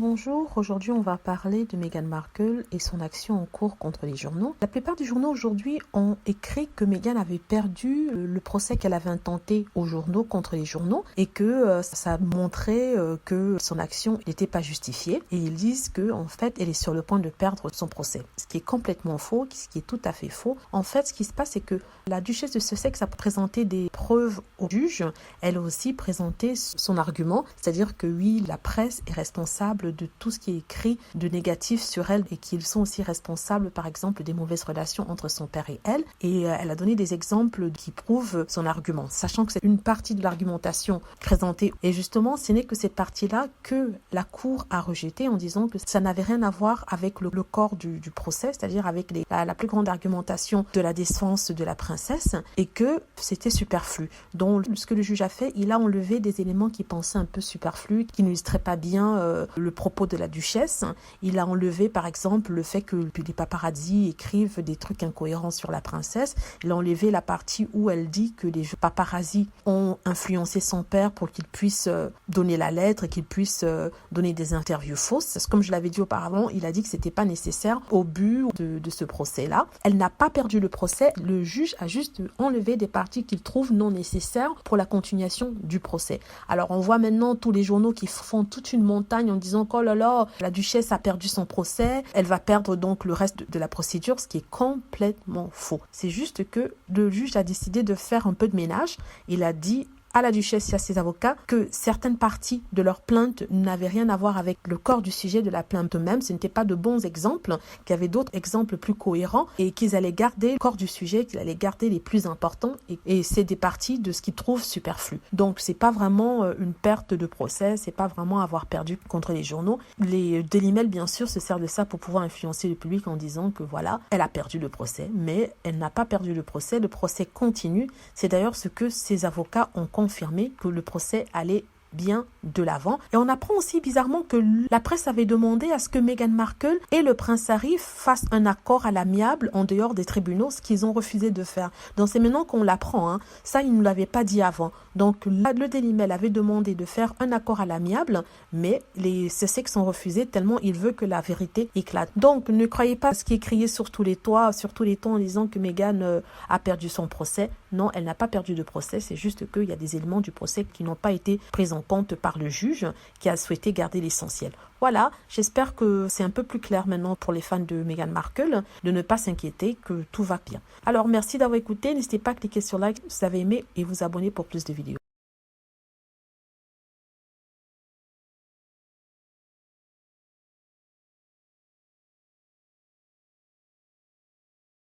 Bonjour, aujourd'hui on va parler de Meghan Markle et son action en cours contre les journaux. La plupart des journaux aujourd'hui ont écrit que Meghan avait perdu le procès qu'elle avait intenté aux journaux contre les journaux et que ça montrait que son action n'était pas justifiée. Et ils disent que en fait elle est sur le point de perdre son procès. Ce qui est complètement faux, ce qui est tout à fait faux. En fait, ce qui se passe, c'est que la duchesse de Sussex a présenté des preuves au juge. Elle a aussi présenté son argument, c'est-à-dire que oui, la presse est responsable de tout ce qui est écrit de négatif sur elle et qu'ils sont aussi responsables par exemple des mauvaises relations entre son père et elle. Et elle a donné des exemples qui prouvent son argument, sachant que c'est une partie de l'argumentation présentée. Et justement, ce n'est que cette partie-là que la cour a rejetée en disant que ça n'avait rien à voir avec le corps du procès, c'est-à-dire avec la plus grande argumentation de la défense de la princesse et que c'était superflu. Donc ce que le juge a fait, il a enlevé des éléments qui pensaient un peu superflus, qui n'illustraient pas bien le propos de la duchesse. Il a enlevé par exemple le fait que les paparazzi écrivent des trucs incohérents sur la princesse. Il a enlevé la partie où elle dit que les paparazzi ont influencé son père pour qu'il puisse donner la lettre et qu'il puisse donner des interviews fausses. Comme je l'avais dit auparavant, il a dit que c'était pas nécessaire au but de ce procès-là. Elle n'a pas perdu le procès. Le juge a juste enlevé des parties qu'il trouve non nécessaires pour la continuation du procès. Alors on voit maintenant tous les journaux qui font toute une montagne en disant oh là là, la duchesse a perdu son procès, elle va perdre donc le reste de la procédure, ce qui est complètement faux. C'est juste que le juge a décidé de faire un peu de ménage. Il a dit à la duchesse et à ses avocats que certaines parties de leur plainte n'avaient rien à voir avec le corps du sujet de la plainte eux-mêmes. Ce n'étaient pas de bons exemples, qu'il y avait d'autres exemples plus cohérents et qu'ils allaient garder le corps du sujet, qu'ils allaient garder les plus importants et c'est des parties de ce qu'ils trouvent superflu. Donc c'est pas vraiment une perte de procès, c'est pas vraiment avoir perdu contre les journaux. Les Daily Mail bien sûr se servent de ça pour pouvoir influencer le public en disant que voilà, elle a perdu le procès, mais elle n'a pas perdu le procès continue. C'est d'ailleurs ce que ses avocats ont confirmé, que le procès allait bien de l'avant. Et on apprend aussi bizarrement que la presse avait demandé à ce que Meghan Markle et le prince Harry fassent un accord à l'amiable en dehors des tribunaux, ce qu'ils ont refusé de faire. Donc c'est maintenant qu'on l'apprend, hein. Ça, ils ne nous l'avaient pas dit avant. Donc le Daily Mail avait demandé de faire un accord à l'amiable, mais les Sussex ont refusé tellement il veut que la vérité éclate. Donc ne croyez pas ce qui est crié sur tous les toits, sur tous les tons en disant que Meghan a perdu son procès. Non, elle n'a pas perdu de procès, c'est juste qu'il y a des éléments du procès qui n'ont pas été pris en compte par le juge qui a souhaité garder l'essentiel. Voilà, j'espère que c'est un peu plus clair maintenant pour les fans de Meghan Markle, de ne pas s'inquiéter, que tout va bien. Alors merci d'avoir écouté, n'hésitez pas à cliquer sur like si vous avez aimé et vous abonner pour plus de vidéos.